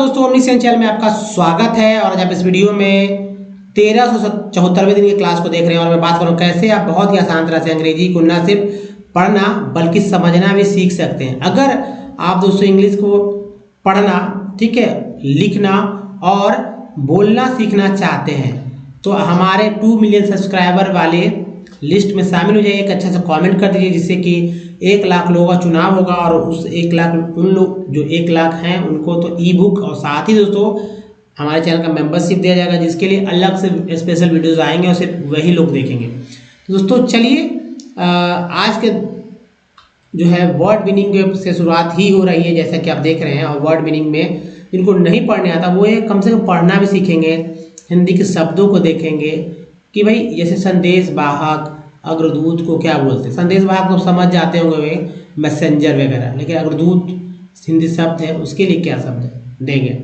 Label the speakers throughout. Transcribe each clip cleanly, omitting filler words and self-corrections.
Speaker 1: दोस्तों, ओमनीसेन चैनल में आपका स्वागत है। और आज आप इस वीडियो में 1374वें दिन की क्लास को देख रहे हैं और मैं बात करूं कैसे आप बहुत ही आसान तरह से अंग्रेजी को न सिर्फ पढ़ना बल्कि समझना भी सीख सकते हैं। अगर आप दोस्तों इंग्लिश को पढ़ना, ठीक है, लिखना और बोलना सीखना चाहते हैं तो हमारे 2 मिलियन सब्सक्राइबर वाले लिस्ट में शामिल हो जाइए। एक अच्छा सा कमेंट कर दीजिए जिससे कि 1 लाख लोगों का चुनाव होगा और उस 1 लाख उन लोग जो 1 लाख हैं उनको तो ई बुक और साथ ही दोस्तों हमारे चैनल का मेंबरशिप दिया जाएगा जिसके लिए अलग से स्पेशल वीडियोस आएंगे और सिर्फ वही लोग देखेंगे। तो दोस्तों चलिए आज के जो है वर्ड मीनिंग से शुरुआत ही हो रही है जैसा कि आप देख रहे हैं। और वर्ड मीनिंग में जिनको नहीं पढ़ने आता वो ये कम से कम पढ़ना भी सीखेंगे, हिंदी के शब्दों को देखेंगे कि भाई जैसे संदेश वाहक, अग्रदूत को क्या बोलते हैं। संदेश वाहक को समझ जाते होंगे वे मैसेंजर वगैरह, लेकिन अग्रदूत हिंदी शब्द है उसके लिए क्या शब्द देंगे।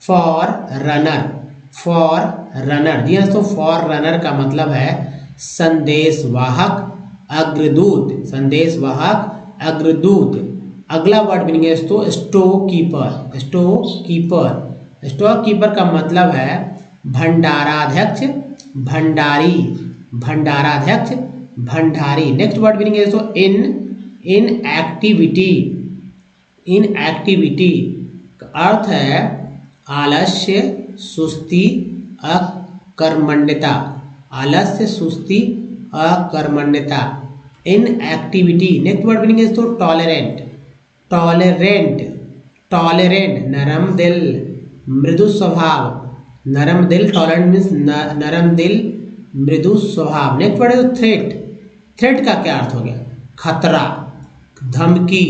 Speaker 1: फॉर रनर, फॉर रनर, जी हाँ। तो फॉर रनर का मतलब है संदेश वाहक अग्रदूत, संदेश वाहक अग्रदूत। अगला वर्ड मीनिंग है तो store keeper, store keeper, store keeper का मतलब है भंडाराध्यक्ष, भंडारी, भंडाराध्यक्ष, भंडारी। नेक्स्ट वर्ड मीनिंग है तो इन एक्टिविटी, इन एक्टिविटी का अर्थ है आलस्य, सुस्ती, अकर्मण्यता, आलस्य, सुस्ती, अकर्मण्यता। Inactivity. Next word meaning है तो टॉलरेंट, टॉलरेंट, टॉलरेंट, नरम दिल, मृदु स्वभाव, नरम दिल, टॉलरेंट मीन्स नरम दिल, मृदु स्वभाव। नेक्स्ट वर्ड है तो थ्रेट, थ्रेट का क्या अर्थ हो गया, खतरा, धमकी,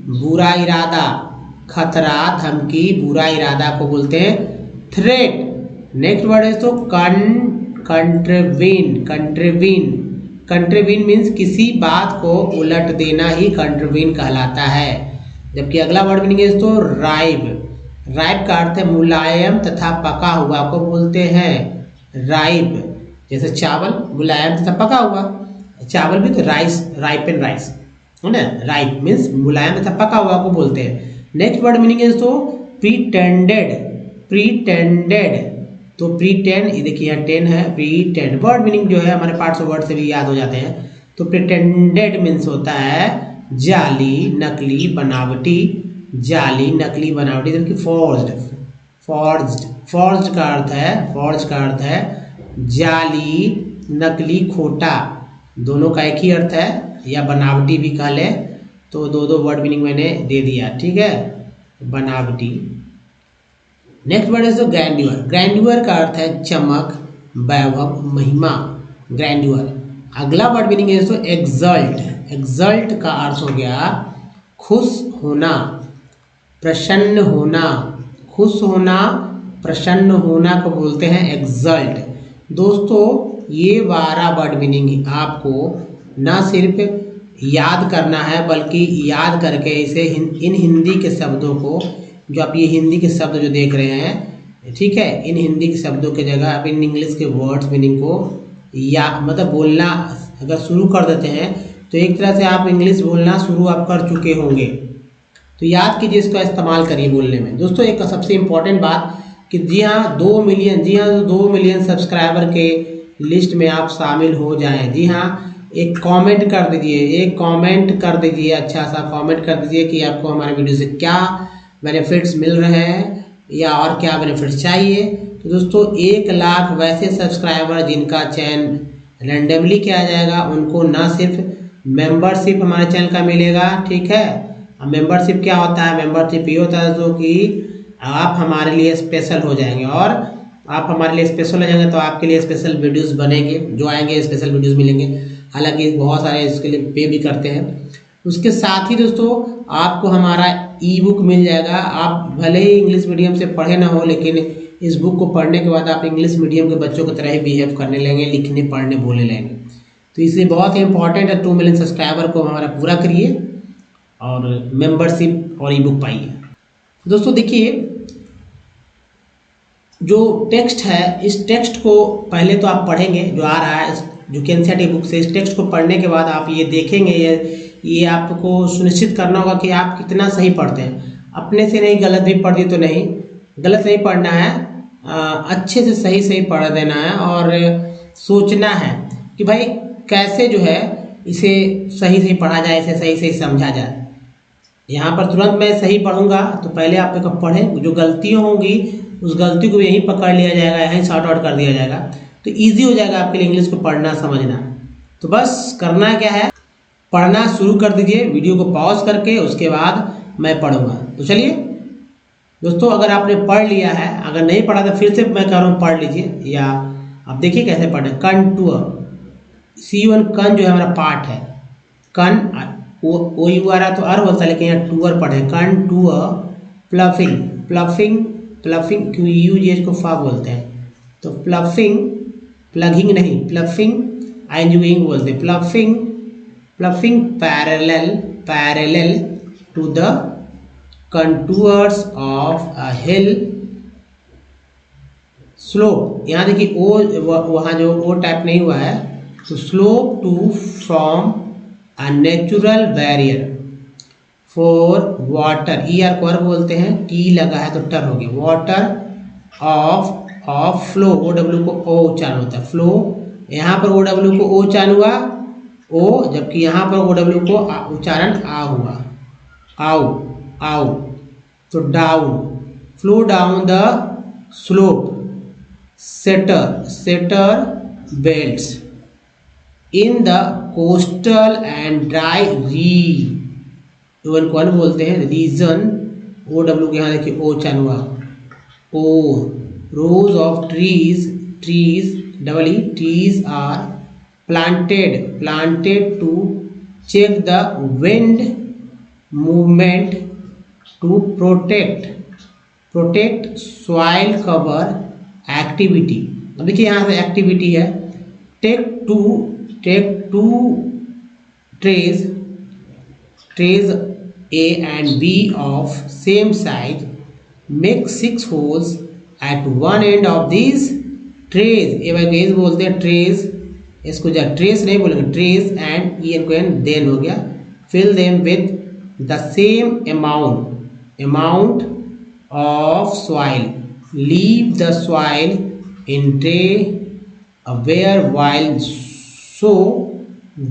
Speaker 1: बुरा इरादा, खतरा, धमकी, बुरा इरादा को बोलते हैं थ्रेट। नेक्स्ट वर्ड है तो कंट्रवीन, कंट्रवीन, कंट्रवीन मीन्स किसी बात को उलट देना ही कंट्रवीन कहलाता है। जबकि अगला वर्ड मीनिंग है तो राइब, राइब का अर्थ है मुलायम तथा पका हुआ को बोलते हैं राइब। जैसे चावल मुलायम तथा पका हुआ, चावल भी तो राइस, राइपन राइस है ना, राइप मीन्स मुलायम तथा पका हुआ को बोलते हैं। नेक्स्ट वर्ड मीनिंग है तो प्रीटेंडेड, प्रीटेंडेड, तो प्रीटेंड, ये देखिए यहाँ 10 है, प्रीटेंड। वर्ड मीनिंग जो है हमारे पार्ट्स ऑफ वर्ड से भी याद हो जाते हैं। तो प्रीटेंडेड मीन्स होता है जाली, नकली, बनावटी, जाली, नकली, बनावटी। जबकि फोर्ज्ड, फोर्ज्ड, फोर्ज्ड का अर्थ है, फोर्ज्ड का अर्थ है जाली, नकली, खोटा, दोनों का एक ही अर्थ है, या बनावटी भी कह लें। तो दो वर्ड मीनिंग मैंने दे दिया, ठीक है, बनावटी। नेक्स्ट वर्ड है तो ग्रैंड्यूअर, ग्रैंड्यूअर का अर्थ है चमक, वैभव, महिमा, ग्रैंड्यूअर। अगला वर्ड मीनिंग है तो एक्सल्ट, एक्सल्ट का अर्थ हो गया खुश होना, प्रसन्न होना, खुश होना, प्रसन्न होना को बोलते हैं एक्सल्ट। दोस्तों ये 12 वर्ड मीनिंग आपको ना सिर्फ याद करना है बल्कि याद करके इसे इन हिंदी के शब्दों को, जो आप ये हिंदी के शब्द जो देख रहे हैं, ठीक है, इन हिंदी के शब्दों की जगह आप इन इंग्लिश के वर्ड्स मीनिंग को या मतलब बोलना अगर शुरू कर देते हैं तो एक तरह से आप इंग्लिश बोलना शुरू आप कर चुके होंगे। तो याद कीजिए, इसका इस्तेमाल करिए बोलने में। दोस्तों एक सबसे इम्पोर्टेंट बात कि जी हाँ 2 मिलियन, जी हाँ 2 मिलियन सब्सक्राइबर के लिस्ट में आप शामिल हो जाएं। जी हाँ, एक कमेंट कर दीजिए, एक कमेंट कर दीजिए, अच्छा सा कमेंट कर दीजिए कि आपको हमारे वीडियो से क्या बेनिफिट्स मिल रहे हैं या और क्या बेनिफिट्स चाहिए। तो दोस्तों 1 लाख वैसे सब्सक्राइबर जिनका चयन रैंडमली किया जाएगा उनको ना सिर्फ मेंबरशिप हमारे चैनल का मिलेगा, ठीक है। अब मेंबरशिप क्या होता है, मेंबरशिप ये होता है तो कि आप हमारे लिए स्पेशल हो जाएंगे और आप हमारे लिए स्पेशल हो जाएंगे तो आपके लिए स्पेशल वीडियोस बनेंगे, जो आएंगे स्पेशल वीडियोस मिलेंगे। हालांकि बहुत सारे इसके लिए पे भी करते हैं। उसके साथ ही दोस्तों आपको हमारा ई बुक मिल जाएगा। आप भले ही इंग्लिश मीडियम से पढ़े ना हो लेकिन इस बुक को पढ़ने के बाद आप इंग्लिश मीडियम के बच्चों की तरह ही बिहेव करने लगेंगे, लिखने पढ़ने बोलने लगेंगे। तो इसलिए बहुत ही इंपॉर्टेंट है 2 मिलियन सब्सक्राइबर को हमारा पूरा करिए और मेंबरशिप और ई बुक पाइए। दोस्तों देखिए जो टेक्स्ट है, इस टेक्स्ट को पहले तो आप पढ़ेंगे जो आ रहा है जो कि एनसीईआरटी बुक से। इस टेक्स्ट को पढ़ने के बाद आप ये देखेंगे, ये आपको सुनिश्चित करना होगा कि आप कितना सही पढ़ते हैं। अपने से नहीं, गलत भी पढ़ दी तो नहीं, गलत नहीं पढ़ना है, अच्छे से सही सही पढ़ देना है और सोचना है कि भाई कैसे जो है इसे सही सही पढ़ा जाए, इसे सही सही समझा जाए। यहाँ पर तुरंत मैं सही पढ़ूंगा तो पहले आप लोग पढ़ें, जो गलतियाँ होंगी उस गलती को यहीं पकड़ लिया जाएगा, यहीं सॉर्ट आउट कर दिया जाएगा, तो ईजी हो जाएगा आपके लिए इंग्लिश को पढ़ना समझना। तो बस करना क्या है, पढ़ना शुरू कर दीजिए वीडियो को पॉज करके, उसके बाद मैं पढ़ूंगा। तो चलिए दोस्तों, अगर आपने पढ़ लिया है, अगर नहीं पढ़ा तो फिर से मैं कह रहा हूँ पढ़ लीजिए, या आप देखिए कैसे पढ़े। कंटूर, C1 कन जो है हमारा पार्ट है, कन ओ यू आ रहा तो अर बोलता है, लेकिन यहाँ टूअर पढ़े, कंटूर। प्लफिंग, प्लफिंग, प्लफिंग क्यों यू जी को फा बोलते हैं, तो प्लफिंग, प्लगिंग नहीं, प्लफिंग आइंग बोलते हैं, ploughing, ploughing parallel, parallel to the contours of a hill slope. यहाँ देखिए ओ, वहाँ जो ओ टाइप नहीं हुआ है, तो slope to from a natural barrier for water, E R को बोलते हैं, टी लगा है तो टर हो गया, water of flow, O W को ओ उच्चारण होता है, फ्लो, यहाँ पर ओ डब्ल्यू को ओ उच्चारण हुआ ओ, जबकि यहाँ पर ओ डब्ल्यू को उच्चारण आ हुआ, आओ आओ, तो down, flow down the slope, shelter, shelter belts in the coastal and dry one बोलते हैं रीजन, ओ डब्ल्यू के यहाँ देखिए ओ उच्चारण हुआ, O, rows of trees, trees double E, trees are planted, planted to check the wind movement to protect, protect soil cover activity. अब देखिए यहाँ से एक्टिविटी है, take two trays, trays A and B of same size, make 6 holes at one end of these trays, a by trays बोलते हैं, trays, इसको जा trace नहीं बोलेंगे, ट्रेस एंड ई एन को एन देन हो गया, fill them with the same amount of soil, leave the soil in tray where while sow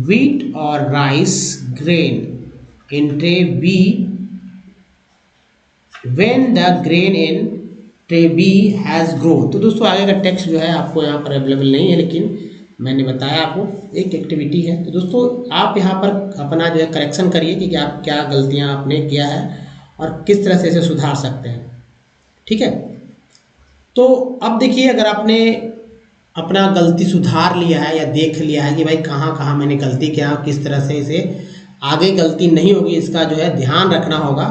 Speaker 1: wheat or rice grain in tray B, when the grain in tray B has grown। तो दोस्तों आगे का text जो है आपको यहाँ पर available नहीं है, लेकिन मैंने बताया आपको एक एक्टिविटी है। तो दोस्तों आप यहाँ पर अपना जो है करेक्शन करिए कि आप क्या गलतियाँ आपने किया है और किस तरह से इसे सुधार सकते हैं, ठीक है। तो अब देखिए, अगर आपने अपना गलती सुधार लिया है या देख लिया है कि भाई कहाँ कहाँ मैंने गलती किया, किस तरह से इसे आगे गलती नहीं होगी, इसका जो है ध्यान रखना होगा,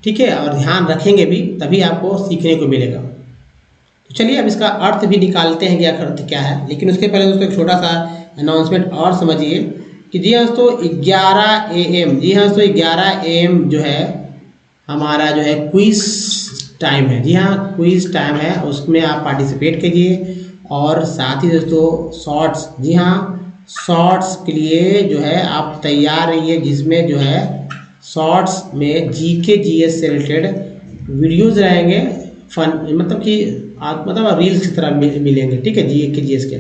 Speaker 1: ठीक है, और ध्यान रखेंगे भी तभी आपको सीखने को मिलेगा। तो चलिए अब इसका अर्थ भी निकालते हैं कि अर्थ क्या है, लेकिन उसके पहले दोस्तों एक छोटा सा अनाउंसमेंट और समझिए कि जी हाँ दोस्तों 11 AM, जी हाँ दोस्तों 11 AM जो है हमारा जो है क्विज टाइम है, जी हाँ क्विज टाइम है, उसमें आप पार्टिसिपेट कीजिए। और साथ ही दोस्तों शॉर्ट्स, जी हाँ शॉर्ट्स के लिए जो है आप तैयार रहिए, जिसमें जो है शॉर्ट्स में जीके जीएस से रिलेटेड वीडियोज़ रहेंगे, फन मतलब कि आप मतलब रील्स की तरह मिलेंगे, ठीक है, जीके जीएस के,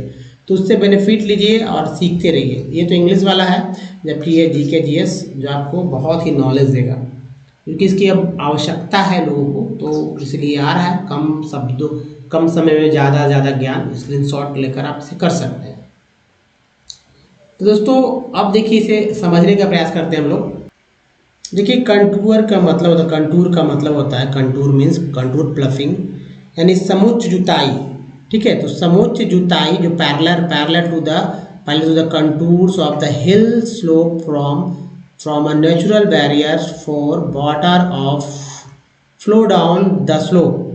Speaker 1: तो उससे बेनिफिट लीजिए और सीखते रहिए। ये तो इंग्लिश वाला है, जबकि ये जीके जीएस जो आपको बहुत ही नॉलेज देगा, क्योंकि इसकी अब आवश्यकता है लोगों को, तो इसलिए आ रहा है कम शब्दों कम समय में ज़्यादा ज्ञान, स्क्रीनशॉट लेकर आप इसे कर सकते हैं। तो दोस्तों अब देखिए इसे समझने का प्रयास करते हैं हम लोग। देखिए कंटूर का मतलब होता है, कंटूर का मतलब होता है, कंटूर मीन्स कंटूर प्लफिंग, यानी समुच्च जुताई, ठीक है। तो समुच्च जुताई जो parallel to the contours of the hill slope from a natural barrier for water of flow down the slope,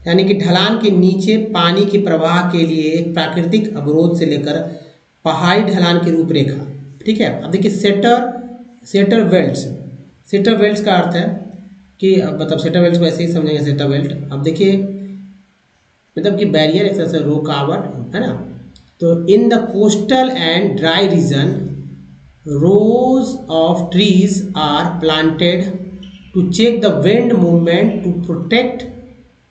Speaker 1: यानी कि ढलान के नीचे पानी के प्रवाह के लिए एक प्राकृतिक अवरोध से लेकर पहाड़ी ढलान की रूपरेखा, ठीक है। अब देखिए सेटर वेल्ट्स, सेटर वेल्ट्स का अर्थ है कि मतलब सेटर वेल्ट्स को ऐसे ही समझेंगे, सेटर वेल्ट। अब देखिए मतलब कि बैरियर एक तरह से रुकावट है ना। तो in the coastal and dry region rows of trees are planted to check the wind movement to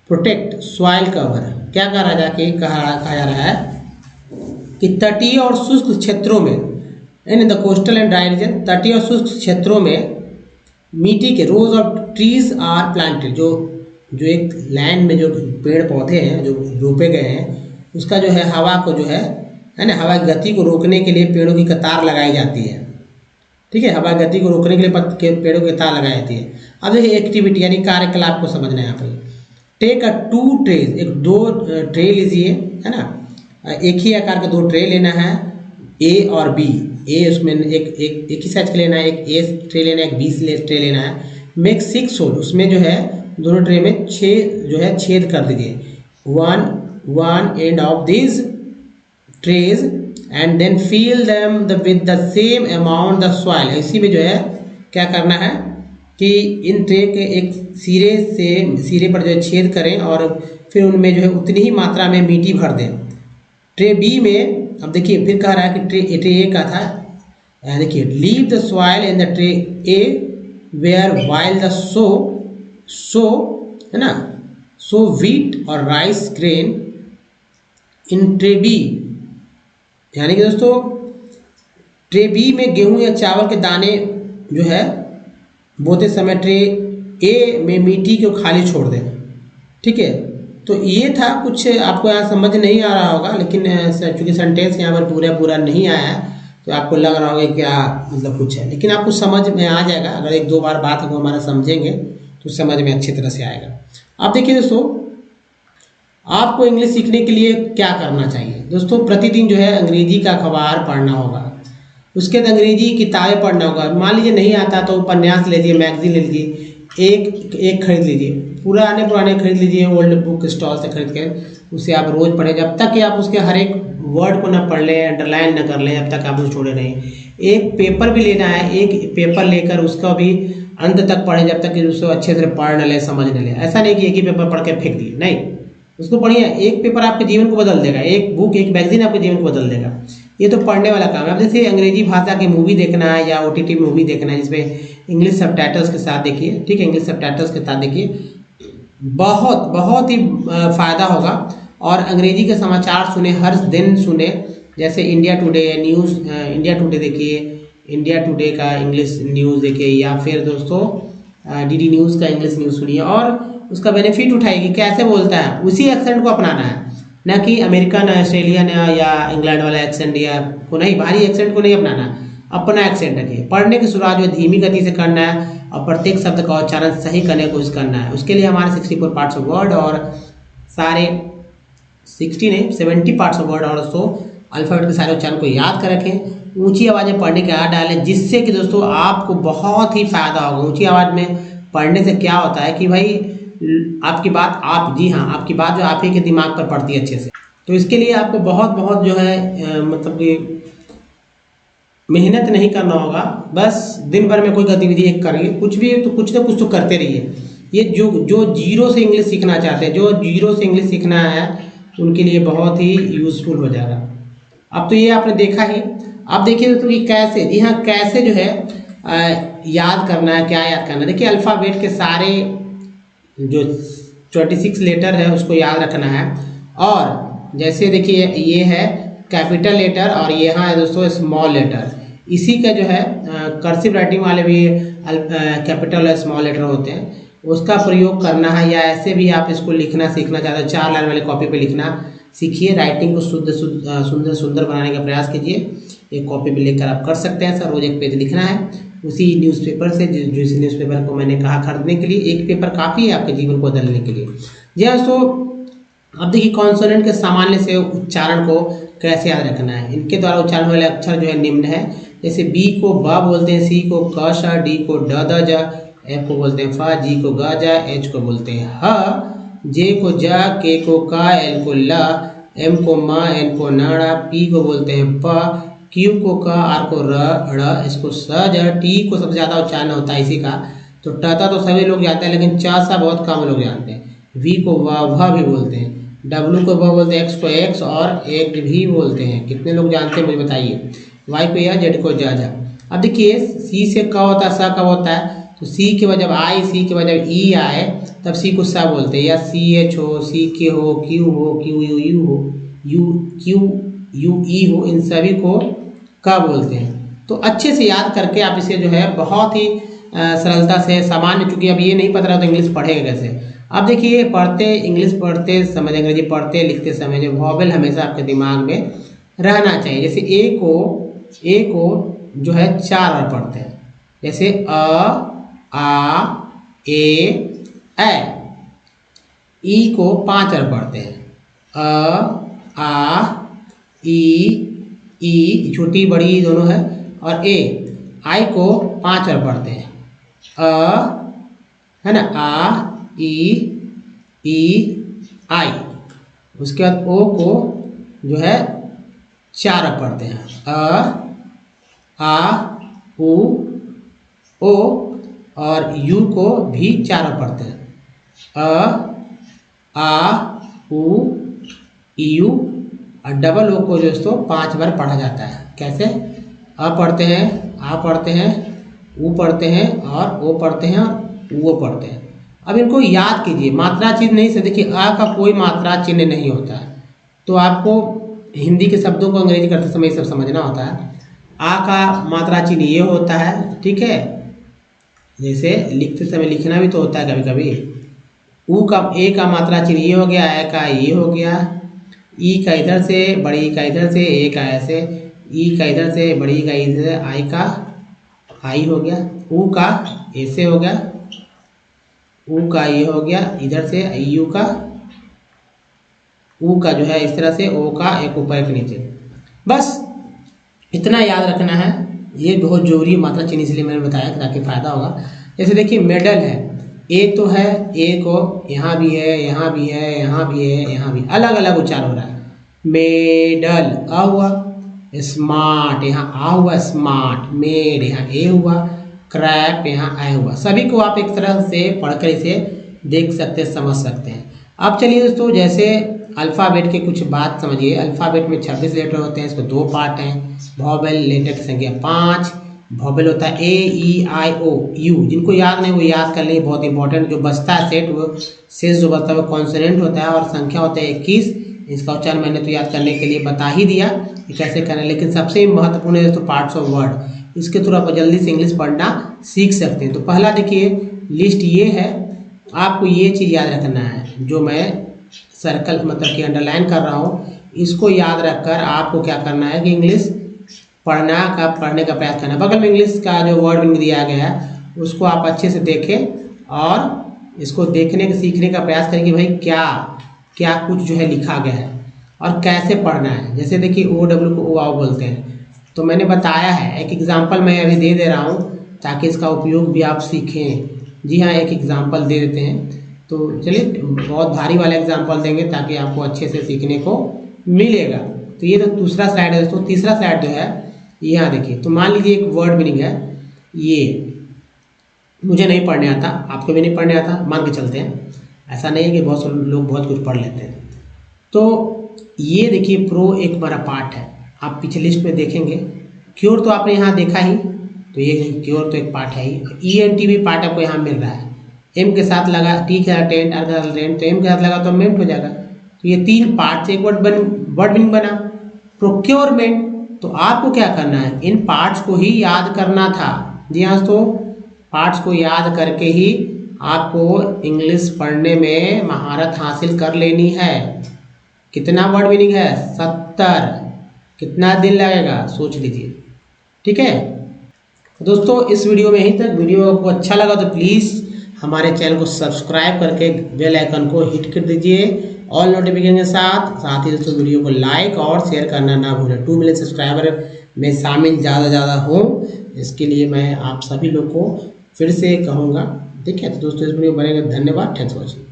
Speaker 1: protect soil cover. क्या कहा जा रहा है कि तटीय और शुष्क क्षेत्रों में, in the coastal and dry region, तटीय और शुष्क क्षेत्रों में मिट्टी के rows of trees are planted, जो एक लैंड में जो पेड़ पौधे हैं जो रोपे गए हैं उसका जो है हवा को जो है ना, हवा की गति को रोकने के लिए पेड़ों की कतार लगाई जाती है। ठीक है, हवा की गति को रोकने के लिए पेड़ों की कतार लगाई जाती है। अब देखिए एक्टिविटी यानी कार्यकलाप को समझना है यहाँ पर। टेक अ 2 ट्रेज, एक 2 ट्रे लीजिए, है ना, एक ही आकार का 2 ट्रे लेना है, ए और बी। ए उसमें एक ही साइज का लेना है, एक ए ट्रे लेना है, एक बी ट्रे लेना है। मेक 6 होल, उसमें जो है दोनों ट्रे में 6 जो है छेद कर दीजिए। One end of this trays and then fill them with the same amount the soil. इसी में जो है क्या करना है कि इन ट्रे के एक सिरे पर जो है छेद करें और फिर उनमें जो है उतनी ही मात्रा में मिट्टी भर दें। ट्रे बी में अब देखिए फिर कह रहा है कि ट्रे ए का था, देखिए leave the soil in the tray A bare while the sow है ना, सो व्हीट और rice grain in tray B. यानी कि दोस्तों ट्रे बी में गेहूं या चावल के दाने जो है बोते समय ट्रे ए में मिट्टी को खाली छोड़ दें। ठीक है, तो ये था कुछ, आपको यहाँ समझ नहीं आ रहा होगा, लेकिन चूँकि सेंटेंस यहाँ पर पूरा नहीं आया है तो आपको लग रहा होगा क्या मतलब कुछ है, लेकिन आपको समझ में आ जाएगा। अगर 1-2 बार बात को हमारा समझेंगे तो समझ में अच्छी तरह से आएगा। आप देखिए दोस्तों, आपको इंग्लिश सीखने के लिए क्या करना चाहिए दोस्तों? प्रतिदिन जो है अंग्रेजी का अखबार पढ़ना होगा, उसके बाद अंग्रेजी किताबें पढ़ना होगा। मान लीजिए नहीं आता तो उपन्यास ले लीजिए, मैगजीन ले लीजिए, एक खरीद लीजिए, पुराने खरीद लीजिए, ओल्ड बुक स्टॉल से खरीद कर उसे आप रोज़ पढ़ें, जब तक कि आप उसके हर एक वर्ड को ना पढ़ लें, अंडरलाइन ना कर लें, जब तक आप उसे छोड़े नहीं। एक पेपर भी लेना है, एक पेपर लेकर उसका भी अंत तक पढ़ें, जब तक कि उसको अच्छे से पढ़ न ले, समझ न ले। ऐसा नहीं कि एक ही पेपर पढ़ के फेंक दिए, नहीं, उसको पढ़िए। एक पेपर आपके जीवन को बदल देगा, एक बुक, एक मैगजीन आपके जीवन को बदल देगा। ये तो पढ़ने वाला काम है। अब जैसे अंग्रेजी भाषा की मूवी देखना है या OTT मूवी देखना है जिसमें इंग्लिश सबटाइटल्स के साथ देखिए, ठीक है, इंग्लिश सबटाइटल्स के साथ देखिए, बहुत ही फ़ायदा होगा। और अंग्रेजी के समाचार सुने, हर दिन सुने, जैसे India today news, India today देखिए, इंडिया टुडे का इंग्लिश न्यूज़ देखिए, या फिर दोस्तों DD न्यूज़ का इंग्लिश न्यूज़ सुनिए और उसका बेनिफिट उठाइए कि कैसे बोलता है, उसी एक्सेंट को अपनाना है, ना कि अमेरिकन, ऑस्ट्रेलियन या इंग्लैंड वाला एक्सेंट या को नहीं, बाहरी एक्सेंट को नहीं अपनाना, अपना एक्सेंट रखिए। पढ़ने की शुरुआत जो धीमी गति से करना है और प्रत्येक शब्द का उच्चारण सही करने की कोशिश करना है। उसके लिए हमारे 64 पार्ट्स ऑफ वर्ड और सारे 60 नहीं 70 पार्ट्स ऑफ वर्ड और दोस्तों अल्फ़ाबेट के सारे उच्चारण को याद कर रखें। ऊंची आवाज़ में पढ़ने की आदत डालें, जिससे कि दोस्तों आपको बहुत ही फायदा होगा। ऊंची आवाज़ में पढ़ने से क्या होता है कि भाई आपकी बात आपकी बात जो आप ही के दिमाग पर पड़ती है अच्छे से। तो इसके लिए आपको बहुत जो है मतलब कि मेहनत नहीं करना होगा, बस दिन भर में कोई गतिविधि एक करिए, कुछ ना कुछ तो करते रहिए। ये जो जीरो से इंग्लिश सीखना चाहते हैं, जो जीरो से इंग्लिश सीखना है, उनके लिए बहुत ही यूज़फुल हो जाएगा। अब तो ये आपने देखा ही। अब देखिए दोस्तों कि कैसे, जी हाँ, कैसे जो है याद करना है, क्या याद करना है। देखिए अल्फ़ाबेट के सारे जो 26 लेटर है उसको याद रखना है। और जैसे देखिए ये है कैपिटल लेटर और यहाँ है दोस्तों स्मॉल लेटर। इसी का जो है कर्सिव राइटिंग वाले भी कैपिटल और स्मॉल लेटर होते हैं, उसका प्रयोग करना है। या ऐसे भी आप इसको लिखना सीखना चाहते हैं, 4 लाइन वाले कॉपी पे लिखना सीखिए। राइटिंग को सुंदर बनाने का प्रयास कीजिए। एक कॉपी पे लेकर आप कर सकते हैं सर, रोज एक पेज लिखना है उसी न्यूज़पेपर से, जिस न्यूज़पेपर को मैंने कहा खरीदने के लिए। एक पेपर काफ़ी है आपके जीवन को बदलने के लिए। जी हाँ, तो अब देखिए कॉन्सोनेंट के सामान्य से उच्चारण को कैसे याद रखना है। इनके द्वारा उच्चारण वाले अक्षर जो है निम्न है, जैसे बी को ब बोलते हैं, सी को क श, डी को ड द ज, एफ को बोलते हैं फ, जी को ग ज, एच को बोलते हैं ह, जे को ज, के को क, एल को ल, एम को म, एन को न, पी को बोलते हैं प, क्यू को क, आर को र, ड़, इसको स, ज, टी को सबसे ज़्यादा उच्चारण होता है इसी का। तो टता तो सभी लोग जानते हैं, लेकिन च सा बहुत कम लोग जानते हैं। वी को व भी बोलते हैं, डब्लू को व बोलते हैं, एक्स को एक्स और एक भी बोलते हैं। कितने लोग जानते हैं मुझे बताइए। वाई को या, जेड को जा। अब देखिए सी से क होता है, स कब होता है, तो सी के बाद जब आई, सी के बाद जब ई आए तब सी को सा बोलते हैं, या सी एच हो, सी के हो, क्यू हो, क्यू यू यू हो, यू क्यू यू ई हो, इन सभी को का बोलते हैं। तो अच्छे से याद करके आप इसे जो है बहुत ही सरलता से सामान्य, चूंकि अब ये नहीं पता रहा तो इंग्लिश पढ़ेगा कैसे। अब देखिए पढ़ते इंग्लिश पढ़ते समय, अंग्रेजी पढ़ते लिखते समय जो वॉवेल हमेशा आपके दिमाग में रहना चाहिए। जैसे ए को जो है 4 बार पढ़ते हैं, जैसे अ आ ए ऐ। ई को 5 बार पढ़ते हैं, अ आ ई छोटी बड़ी दोनों है, और ए। आई को 5 बार पढ़ते हैं, है ना, आ ई आई। उसके बाद ओ को जो है 4 बार पढ़ते हैं, आ उ ओ, और यू को भी 4 बार पढ़ते हैं, आ उ यू। और डबल ओ को जो दोस्तों 5 बार पढ़ा जाता है। कैसे? अ पढ़ते हैं, आ पढ़ते हैं, उ पढ़ते हैं, और ओ पढ़ते हैं, और वो पढ़ते हैं। अब इनको याद कीजिए, मात्रा चिन्ह नहीं से। देखिए अ का कोई मात्रा चिन्ह नहीं होता है, तो आपको हिंदी के शब्दों को अंग्रेजी करते समय ये सब समझना होता है। आ का मात्रा चिन्ह ये होता है, ठीक है, जैसे लिखते समय लिखना भी तो होता है कभी कभी। ऊ का ए का मात्रा चिन्ह ये हो गया, ए का ये हो गया, ई का इधर से, बड़ी का इधर से, ए का ऐसे, ई का इधर से, बड़ी का इधर से, आई का आई हो गया, ऊ का ऐसे हो गया, ऊ का ये हो गया इधर से, यू का, ऊ का जो है इस तरह से, ओ का एक ऊपर एक नीचे। बस इतना याद रखना है, ये बहुत जरूरी मात्रा चिन्ह, इसलिए मैंने बताया ताकि फायदा होगा। जैसे देखिए मेडल है, ए तो है, ए को यहाँ भी है, यहाँ भी है, यहाँ भी है, यहाँ भी, अलग अलग उच्चार हो रहा है। मेडल अ हुआ, स्मार्ट यहाँ आ हुआ, स्मार्ट, मेड यहाँ ए हुआ, क्रैप यहाँ आई हुआ। सभी को आप एक तरह से पढ़कर इसे देख सकते हैं, समझ सकते हैं। अब चलिए दोस्तों, जैसे अल्फ़ाबेट के कुछ बात समझिए। अल्फ़ाबेट में 26 लेटर होते हैं, इसको 2 पार्ट हैं। वॉवेल लेटर की संख्या 5। वॉवेल होता है ए ई आई ओ यू, जिनको याद नहीं वो याद कर लें, बहुत इंपॉर्टेंट। जो बचता है सेट, वो शेष जो बचता है वो कॉन्सोनेंट होता है, और संख्या होता है 21। इसका उच्चारण मैंने तो याद करने के लिए बता ही दिया कि कैसे करना है, लेकिन सबसे महत्वपूर्ण है दोस्तों पार्ट्स ऑफ वर्ड। इसके थ्रू आप जल्दी से इंग्लिश पढ़ना सीख सकते हैं। तो पहला देखिए लिस्ट ये है, आपको ये चीज़ याद रखना है, जो मैं सर्कल मतलब कि अंडरलाइन कर रहा हूँ, इसको याद रखकर आपको क्या करना है कि इंग्लिश पढ़ने का प्रयास करना है। बगल में इंग्लिश का जो वर्ड मीनिंग दिया गया है उसको आप अच्छे से देखें और इसको देखने के सीखने का प्रयास करें कि भाई क्या क्या कुछ जो है लिखा गया है और कैसे पढ़ना है। जैसे देखिए ओ डब्ल्यू को ओ आओ बोलते हैं, तो मैंने बताया है, एक एग्जाम्पल मैं अभी दे रहा हूँ ताकि इसका उपयोग भी आप सीखें। जी हाँ, एक एग्जाम्पल दे देते हैं। तो चलिए बहुत भारी वाला एग्जाम्पल देंगे ताकि आपको अच्छे से सीखने को मिलेगा। तो ये तो दूसरा स्लाइड है दोस्तों। तीसरा स्लाइड जो है यहाँ देखिए, तो मान लीजिए एक वर्ड मीनिंग है, ये मुझे नहीं पढ़ने आता, आपको भी नहीं पढ़ने आता, मान के चलते हैं। ऐसा नहीं है कि बहुत लोग बहुत कुछ पढ़ लेते हैं। तो ये देखिए प्रो एक हमारा पार्ट है, आप पीछे लिस्ट में देखेंगे। क्योर तो आपने यहाँ देखा ही, तो ये क्योर तो एक पार्ट है ही। ENT भी पार्ट आपको यहाँ मिल रहा है। एम के साथ लगा, टी के साथ टेंट, आर के साथ रेंट, तो एम के साथ लगा तो मेंट हो जाएगा। तो ये 3 पार्ट से एक वर्ड मीनिंग बना, प्रोक्योरमेंट। तो आपको क्या करना है, इन पार्ट्स को ही याद करना था। जी हाँ, तो पार्ट्स को याद करके ही आपको इंग्लिश पढ़ने में महारत हासिल कर लेनी है। कितना वर्ड मीनिंग है? 70। कितना दिन लगेगा सोच लीजिए, ठीक है दोस्तों। इस वीडियो में यहीं तक। वीडियो आपको अच्छा लगा तो प्लीज़ हमारे चैनल को सब्सक्राइब करके बेल आइकन को हिट कर दीजिए ऑल नोटिफिकेशन के साथ ही दोस्तों वीडियो को लाइक और शेयर करना ना भूलें। 2 मिलियन सब्सक्राइबर में शामिल ज़्यादा हो, इसके लिए मैं आप सभी लोग को फिर से कहूँगा, ठीक है। तो दोस्तों इस वीडियो बनेगा। धन्यवाद, थैंक्स फॉर वॉचिंग।